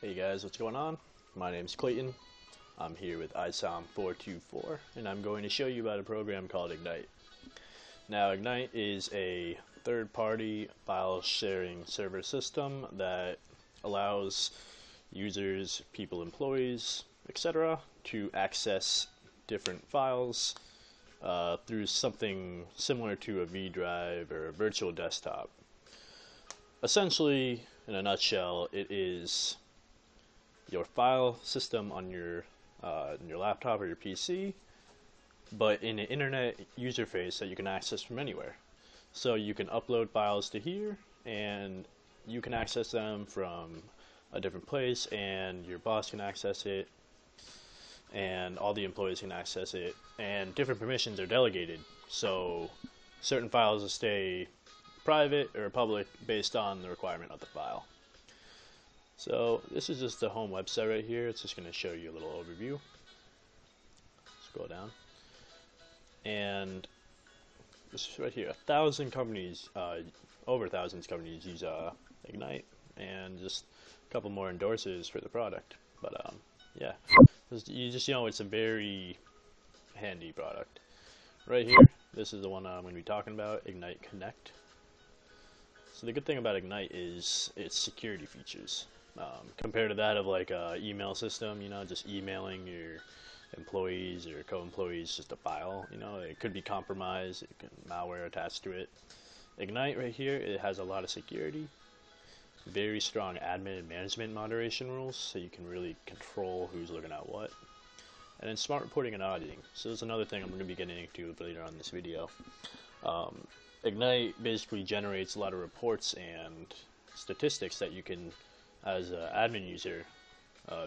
Hey guys, what's going on? My name's Clayton. I'm here with Isom 424 and I'm going to show you about a program called Egnyte. Now Egnyte is a third-party file sharing server system that allows users, people, employees, etc. to access different files through something similar to a V drive or a virtual desktop. Essentially, in a nutshell, it is your file system on your laptop or your PC, but in an internet user face that you can access from anywhere. So you can upload files to here, and you can access them from a different place, and your boss can access it, and all the employees can access it, and different permissions are delegated. So certain files will stay private or public based on the requirement of the file. So this is just the home website right here. It's just going to show you a little overview. Scroll down. And this is right here. 1,000 companies, over 1,000 companies use Egnyte, and just a couple more endorsers for the product. But yeah, it's a very handy product. Right here, this is the one I'm going to be talking about, Egnyte Connect. So the good thing about Egnyte is its security features. Compared to that of like a email system, just emailing your employees or co-employees just a file, it could be compromised, it can malware attached to it. Egnyte right here, it has a lot of security, very strong admin and management moderation rules, so you can really control who's looking at what. And then smart reporting and auditing. So that's another thing I'm going to be getting into later on in this video. Egnyte basically generates a lot of reports and statistics that you can, as an admin user,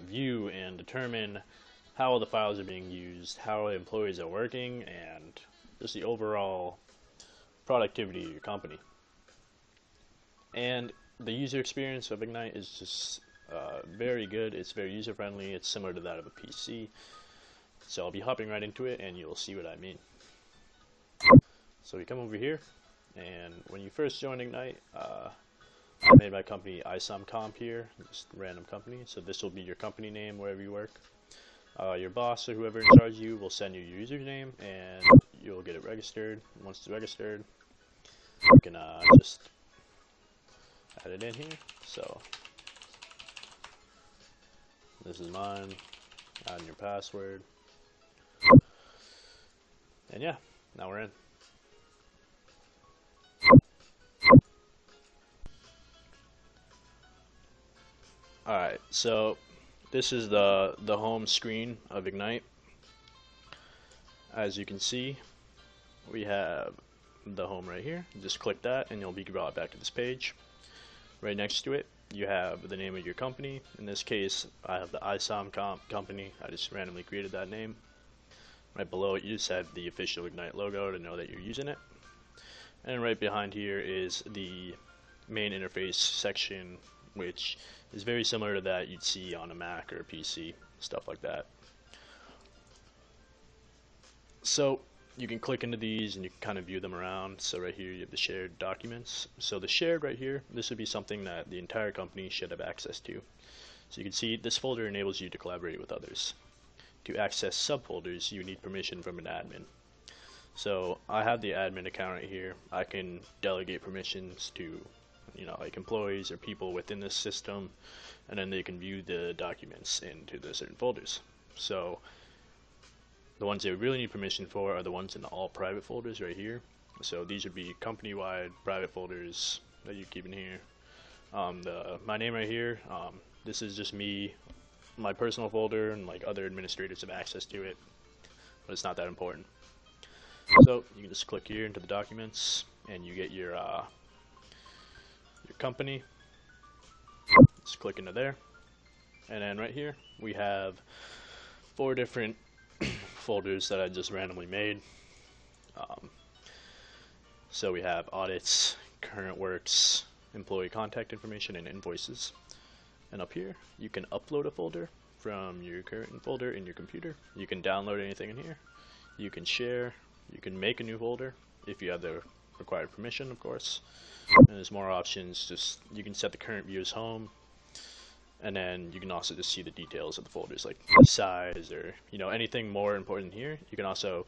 view and determine how the files are being used, how employees are working, and just the overall productivity of your company. And the user experience of Egnyte is just very good. It's very user friendly. It's similar to that of a PC. So I'll be hopping right into it and you'll see what I mean. So we come over here, and when you first join Egnyte, I made my company Isom Comp here, just a random company. So this will be your company name wherever you work. Your boss or whoever in charge of you will send you your username, and you'll get it registered. Once it's registered, you can just add it in here. So this is mine. Add in your password, and yeah, now we're in. Alright, so this is the home screen of Egnyte. As you can see, we have the home right here. Just click that and you'll be brought back to this page. Right next to it, you have the name of your company. In this case, I have the Isom company. I just randomly created that name. Right below it, you just have the official Egnyte logo to know that you're using it. And right behind here is the main interface section, which is very similar to that you'd see on a Mac or a PC, stuff like that. So you can click into these and you can kind of view them around. So right here you have the shared documents. So the shared right here, this would be something that the entire company should have access to. So you can see this folder enables you to collaborate with others. To access subfolders, you need permission from an admin. So I have the admin account right here. I can delegate permissions to like employees or people within this system, and then they can view the documents into the certain folders. So the ones they really need permission for are the ones in the all private folders right here. So these would be company-wide private folders that you keep in here. My name right here, this is just me, my personal folder, and like other administrators have access to it, but it's not that important. So you can just click here into the documents and you get your company. Just click into there, and then right here we have 4 different folders that I just randomly made. So we have audits, current works, employee contact information, and invoices. And up here you can upload a folder from your current folder in your computer. You can download anything in here. You can share. You can make a new folder if you have the required permission, of course. And there's more options. Just you can set the current view as home. And then you can also just see the details of the folders, like size or anything more important here. You can also,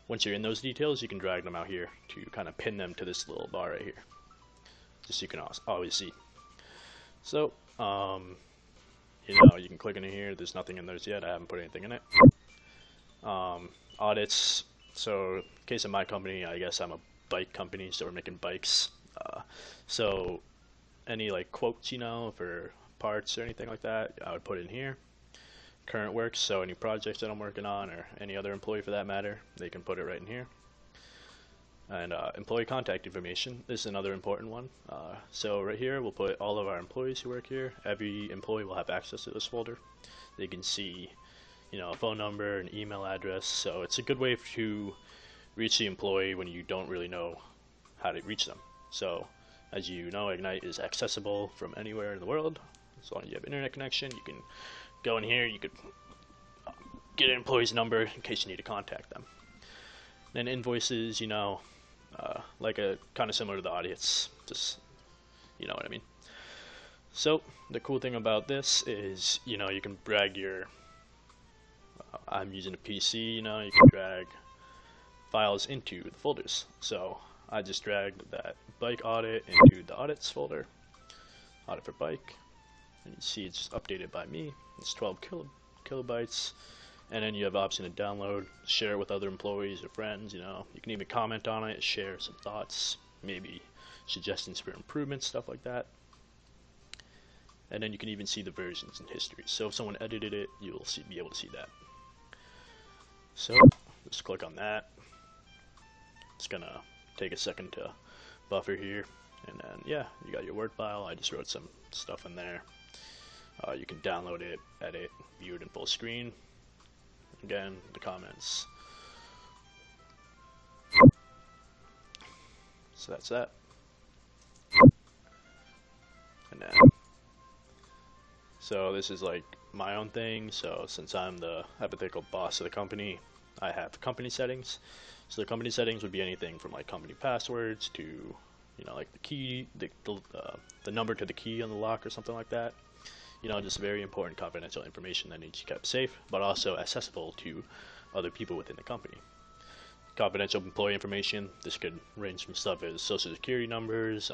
once you're in those details, you can drag them out here to kind of pin them to this little bar right here, just so you can always see. So you can click in here. There's nothing in those yet. I haven't put anything in it. Audits. So in case of my company, I guess I'm a bike company, so we're making bikes. So any like quotes, for parts or anything like that, I would put in here. Current work, so any projects that I'm working on, or any other employee for that matter, they can put it right in here. And employee contact information is another important one. So right here, we'll put all of our employees who work here. Every employee will have access to this folder. They can see, a phone number, an email address. So it's a good way to reach the employee when you don't really know how to reach them. So as you know, Egnyte is accessible from anywhere in the world. As long as you have internet connection, you can go in here, you could get an employee's number in case you need to contact them. Then invoices, like a kind of similar to the audits, just you know what I mean. So the cool thing about this is, you can drag your, I'm using a PC, you can drag files into the folders. So I just dragged that bike audit into the audits folder, audit for bike, and you see it's updated by me. It's 12 kilobytes, and then you have the option to download, share it with other employees or friends. You can even comment on it, share some thoughts, maybe suggestions for improvements, stuff like that. And then you can even see the versions and history. So if someone edited it, you'll be able to see that. So just click on that. It's gonna take a second to buffer here, and then you got your Word file. I just wrote some stuff in there. You can download it, edit, view it in full screen. Again, the comments. So that's that. And then, so this is like my own thing. So since I'm the hypothetical boss of the company, I have company settings. So the company settings would be anything from like company passwords to, like the key, the number to the key on the lock or something like that. Just very important confidential information that needs to be kept safe, but also accessible to other people within the company. Confidential employee information, this could range from stuff as social security numbers,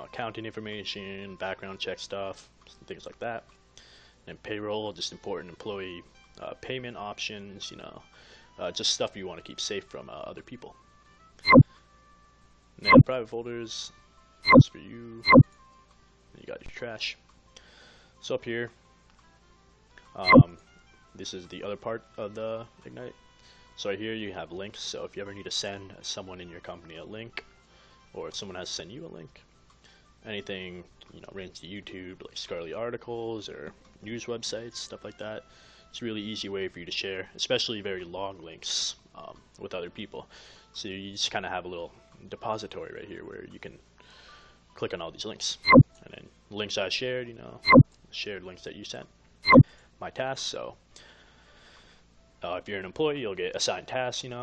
accounting information, background check stuff, things like that. And payroll, just important employee payment options, just stuff you want to keep safe from other people. And then private folders, that's for you. You got your trash. So up here, this is the other part of the Egnyte. So right here you have links. So if you ever need to send someone in your company a link, or if someone has to send you a link, anything related to YouTube, like scholarly articles or news websites, stuff like that. It's a really easy way for you to share, especially very long links with other people. So you just kind of have a little depository right here where you can click on all these links, and then links I shared, shared links that you sent, my tasks. So if you're an employee, you'll get assigned tasks, and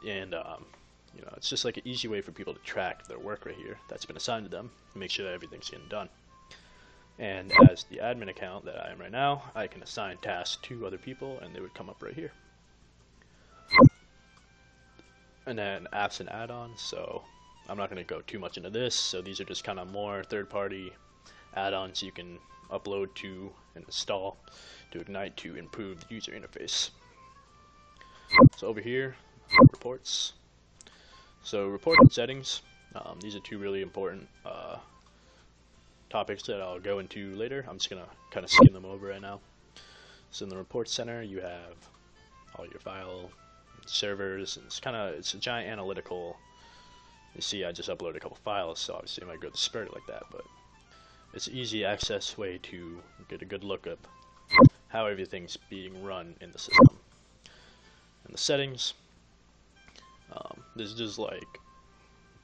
it's just like an easy way for people to track their work right here that's been assigned to them and make sure that everything's getting done. And as the admin account that I am right now, I can assign tasks to other people and they would come up right here. And then apps and add-ons, so I'm not going to go too much into this. So these are just kind of more third-party add-ons you can upload to and install to Egnyte to improve the user interface. So over here, reports. So report and settings, these are two really important topics that I'll go into later. I'm just going to kind of skim them over right now. So in the report center, you have all your file servers. It's a giant analytical. You see, I just uploaded a couple files, so obviously I might go to spread it like that, but it's an easy access way to get a good look at how everything's being run in the system. And the settings, this is just like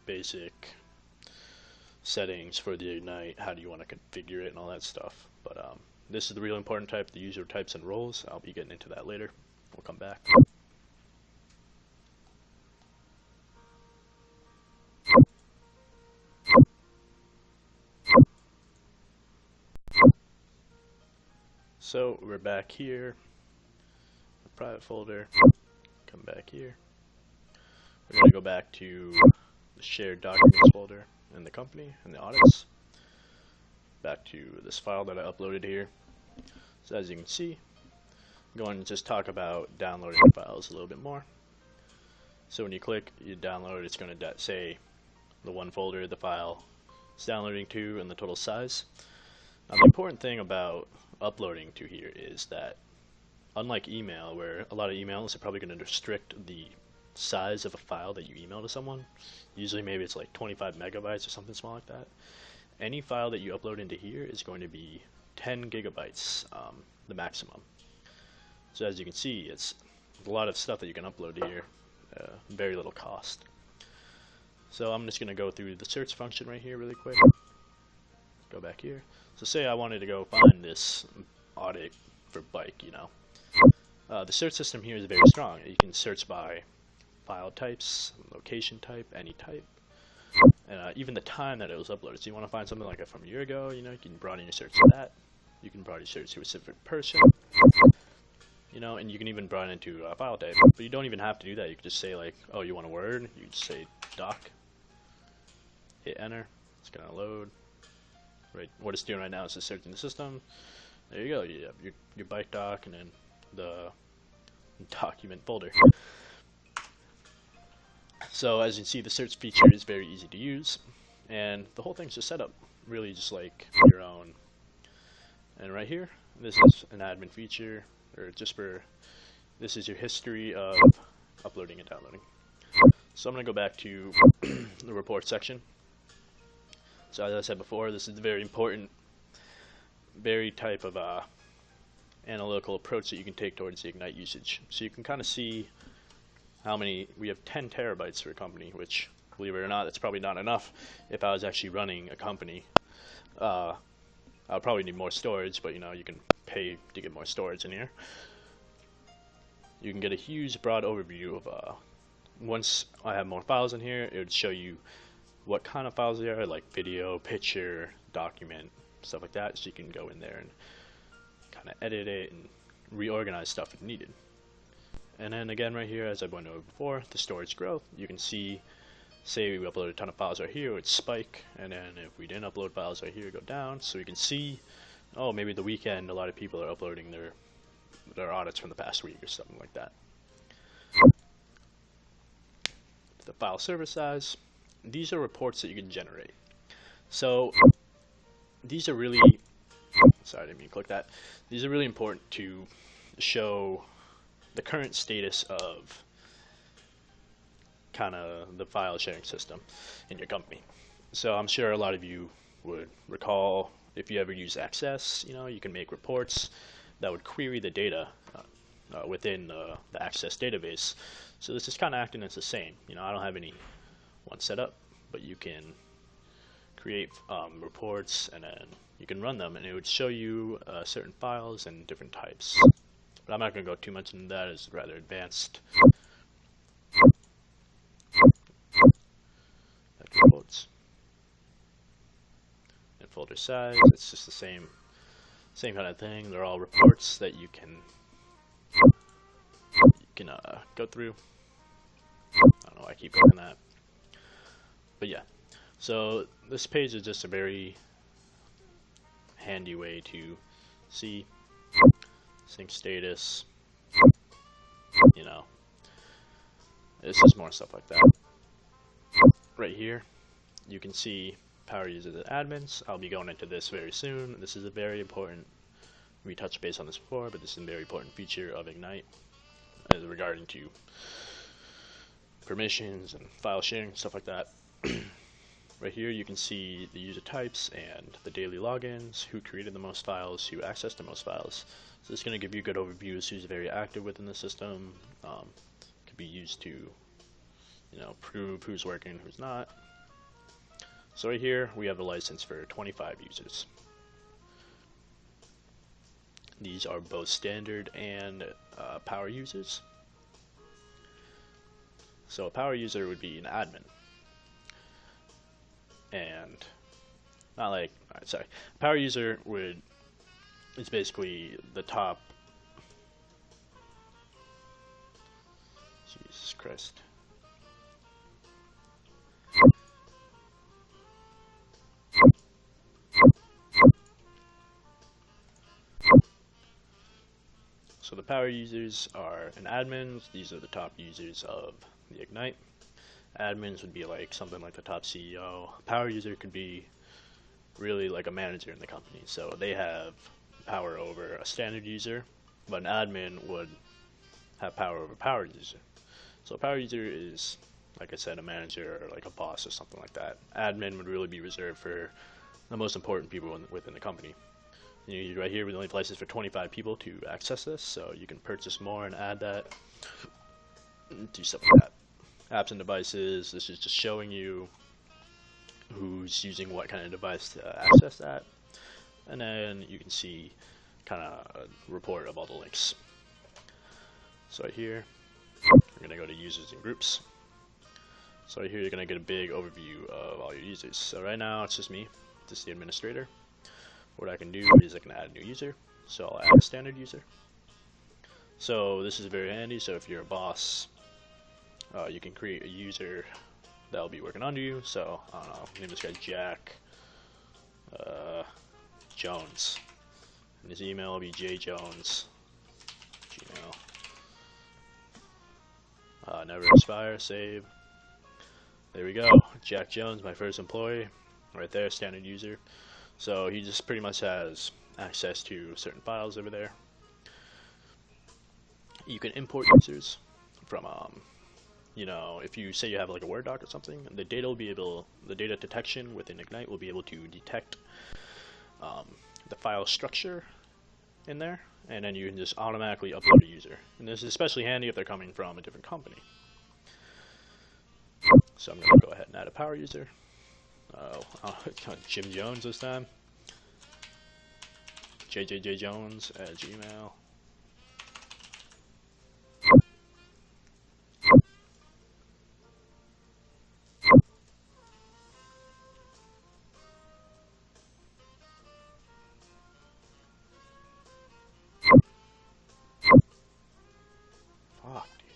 basic settings for the Egnyte, how do you want to configure it and all that stuff. But this is the real important type, the user types and roles. I'll be getting into that later. We'll come back. So we're back here, the private folder, come back here. We're going to go back to the shared documents folder in the company and the audits. Back to this file that I uploaded here. So as you can see, I'm going to just talk about downloading files a little bit more. So when you click you download, it's going to say the one folder the file is downloading to and the total size. Now the important thing about uploading to here is that unlike email, where a lot of emails are probably going to restrict the size of a file that you email to someone, usually maybe it's like 25 megabytes or something small like that, any file that you upload into here is going to be 10 gigabytes, the maximum. So as you can see, it's a lot of stuff that you can upload to here, very little cost. So I'm just going to go through the search function right here really quick. Go back here. So say I wanted to go find this audit for bike, you know. The search system here is very strong. You can search by file types, location type, any type, and even the time that it was uploaded. So you want to find something like from a year ago, you know, you can broaden your search to that. You can broaden your search to a specific person, you know, and you can even broaden it to a file type. But you don't even have to do that. You can just say like, oh, you want a Word? You just say doc. Hit enter. It's gonna load. Right. What it's doing right now is just searching the system. There you go. You have your bike doc and then the document folder. So as you can see, the search feature is very easy to use, and the whole thing's just set up really just like your own. And right here, this is an admin feature, or just for this is your history of uploading and downloading. So I'm going to go back to the report section. So as I said before, this is a very important, very type of analytical approach that you can take towards the Egnyte usage. So you can kind of see how many, we have 10 terabytes for a company, which, believe it or not, that's probably not enough if I was actually running a company. I would probably need more storage, but you know, you can pay to get more storage in here. You can get a huge broad overview of, once I have more files in here, it would show you what kind of files they are, like video, picture, document, stuff like that, so you can go in there and kind of edit it and reorganize stuff if needed. And then again right here, as I went over before, the storage growth, you can see, say we upload a ton of files right here, it would spike, and then if we didn't upload files right here, go down, so you can see, oh, maybe the weekend a lot of people are uploading their audits from the past week or something like that. The file server size, these are reports that you can generate. So these are really, sorry I didn't mean to click that, these are really important to show the current status of kind of the file sharing system in your company. So I'm sure a lot of you would recall, if you ever use Access, you know, you can make reports that would query the data within the Access database. So this is kind of acting as the same. You know, I don't have any one set up, but you can create reports and then you can run them, and it would show you certain files and different types. But I'm not going to go too much into that, it's rather advanced. Reports. And folder size, it's just the same kind of thing. They're all reports that you can go through. I don't know why I keep clicking that. But yeah, so this page is just a very handy way to see sync status, you know, it's just more stuff like that. Right here, you can see power users and admins. I'll be going into this very soon. This is a very important, we touched base on this before, but this is a very important feature of Egnyte regarding to permissions and file sharing, stuff like that. Right here you can see the user types and the daily logins, who created the most files, who accessed the most files. So it's going to give you a good overview of who's very active within the system. Could be used to, you know, prove who's working, who's not. So right here we have a license for 25 users. These are both standard and power users. So a power user would be an admin. And not like, alright, sorry. A power user would it's basically the top. Jesus Christ. So the power users are an admins. These are the top users of the Egnyte. Admins would be like something like the top CEO. Power user could be really like a manager in the company. So they have power over a standard user, but an admin would have power over a power user. So a power user is, like I said, a manager or like a boss or something like that. Admin would really be reserved for the most important people within the company. Right here, we only places for 25 people to access this, so you can purchase more and add that, and do stuff like that. Apps and devices, this is just showing you who's using what kind of device to access that, and then you can see kind of a report of all the links. So right here, we're going to go to users and groups. So right here, you're going to get a big overview of all your users. So right now, it's just me, just the administrator. What I can do is I can add a new user, so I'll add a standard user. So this is very handy, so if you're a boss, you can create a user that'll be working under you. So, I don't know, name this guy Jack Jones, and his email will be jjones, gmail. Never expire, save. There we go, Jack Jones, my first employee, right there, standard user. So he just pretty much has access to certain files over there. You can import users from, if you say you have like a Word doc or something, the data detection within Egnyte will be able to detect the file structure in there, and then you can just automatically upload a user. And this is especially handy if they're coming from a different company. So I'm going to go ahead and add a power user. Jim Jones this time. JJJJones at Gmail. Fuck, dude.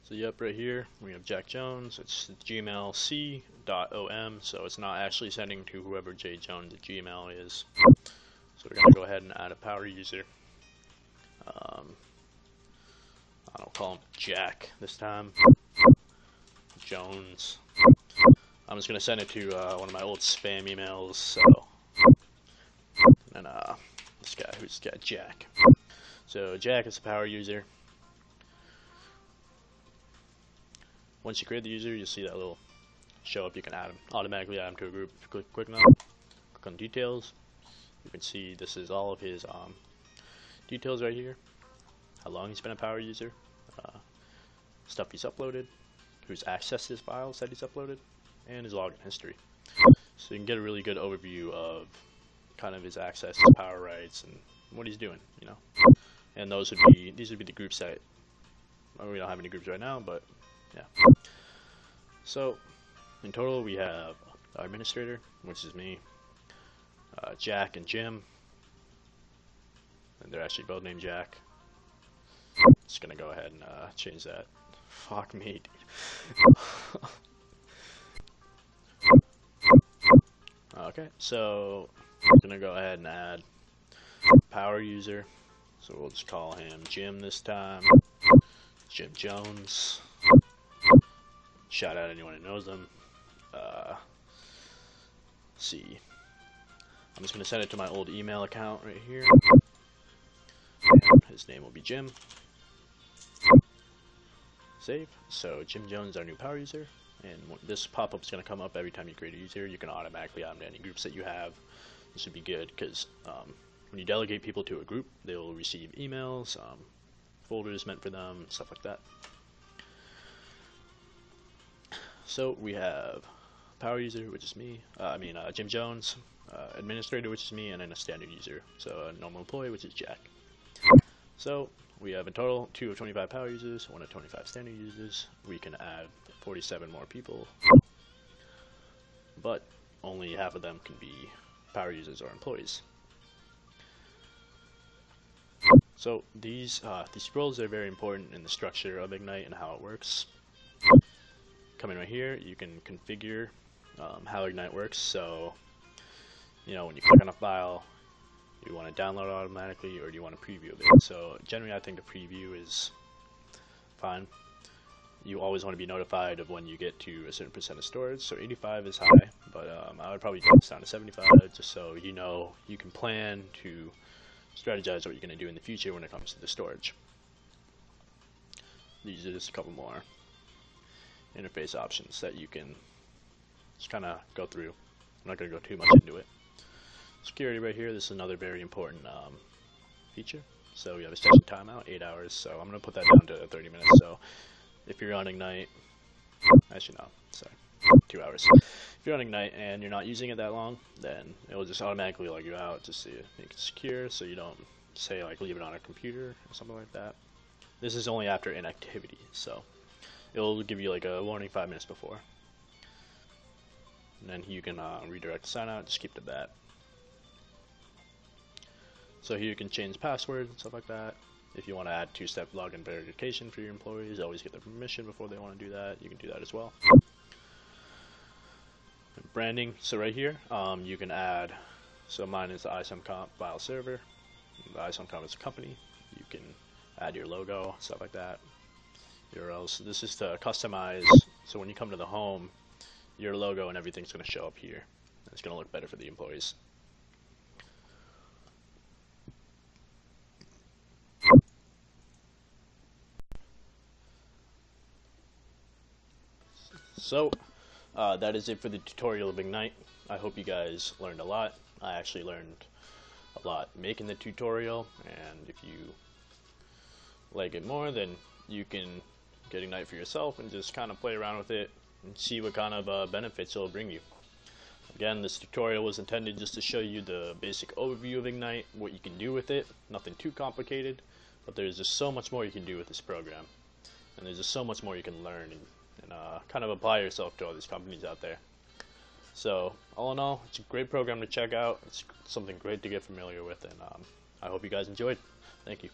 So yep, right here we have Jack Jones. It's gmailc.om, so it's not actually sending to whoever jjones at Gmail is. So we're gonna go ahead and add a power user. I don't call him Jack this time. Jones. I'm just gonna send it to one of my old spam emails. So, and then this guy who's got Jack. So Jack is a power user. Once you create the user, you'll see that little show up. You can add him, automatically add him to a group. If you click quick enough, click on details, you can see this is all of his details right here. How long he's been a power user, stuff he's uploaded, who's accessed his files that he's uploaded, and his login history. So you can get a really good overview of kind of his access, his power rights, and what he's doing, And these would be the groups that, we don't have any groups right now, but yeah. So in total we have our administrator, which is me, Jack and Jim, and they're actually both named Jack. Just gonna go ahead and change that. Fuck me, dude. Okay, so I'm gonna go ahead and add power user. So we'll just call him Jim this time. Jim Jones. Shout out anyone who knows him. See. I'm just going to send it to my old email account right here. And his name will be Jim. Save. So Jim Jones is our new power user. And this pop-up is going to come up every time you create a user. You can automatically add them to any groups that you have. This would be good because when you delegate people to a group, they will receive emails, folders meant for them, stuff like that. So we have power user, which is me, Jim Jones, administrator, which is me, and then a standard user, so a normal employee, which is Jack. So we have in total 2 of 25 power users, 1 of 25 standard users. We can add 47 more people, but only half of them can be power users or employees. So these roles are very important in the structure of Egnyte and how it works. Coming right here, you can configure how Egnyte works. So, you know, when you click on a file, you want to download automatically, or do you want to preview of it? So generally, I think the preview is fine. You always want to be notified of when you get to a certain percent of storage. So 85 is high, but I would probably take this down to 75, just so you know you can plan to strategize what you're going to do in the future when it comes to the storage. These are just a couple more interface options that you can just kind of go through. I'm not going to go too much into it. Security right here, this is another very important feature. So we have a session timeout, 8 hours, so I'm going to put that down to 30 minutes. So if you're on Egnyte, actually no, sorry, 2 hours. If you're on Egnyte and you're not using it that long, then it will just automatically log you out just to make it secure, so you don't say like leave it on a computer or something like that. This is only after inactivity, so it'll give you like a warning 5 minutes before. And then you can redirect sign out, just keep to that. So here you can change passwords and stuff like that. If you want to add 2-step login verification for your employees, always get their permission before they want to do that. You can do that as well. Branding, so right here, you can add, so mine is the Isom file server. The Isom is a company. You can add your logo, stuff like that. URLs. This is to customize, so when you come to the home, your logo and everything's going to show up here. It's going to look better for the employees. So that is it for the tutorial of Egnyte. I hope you guys learned a lot. I actually learned a lot making the tutorial, and if you like it more, then you can get Egnyte for yourself and just kind of play around with it and see what kind of benefits it'll bring you. Again, this tutorial was intended just to show you the basic overview of Egnyte, what you can do with it. Nothing too complicated, but there's just so much more you can do with this program, and there's just so much more you can learn and kind of apply yourself to all these companies out there. So all in all, it's a great program to check out. It's something great to get familiar with, and I hope you guys enjoyed. Thank you.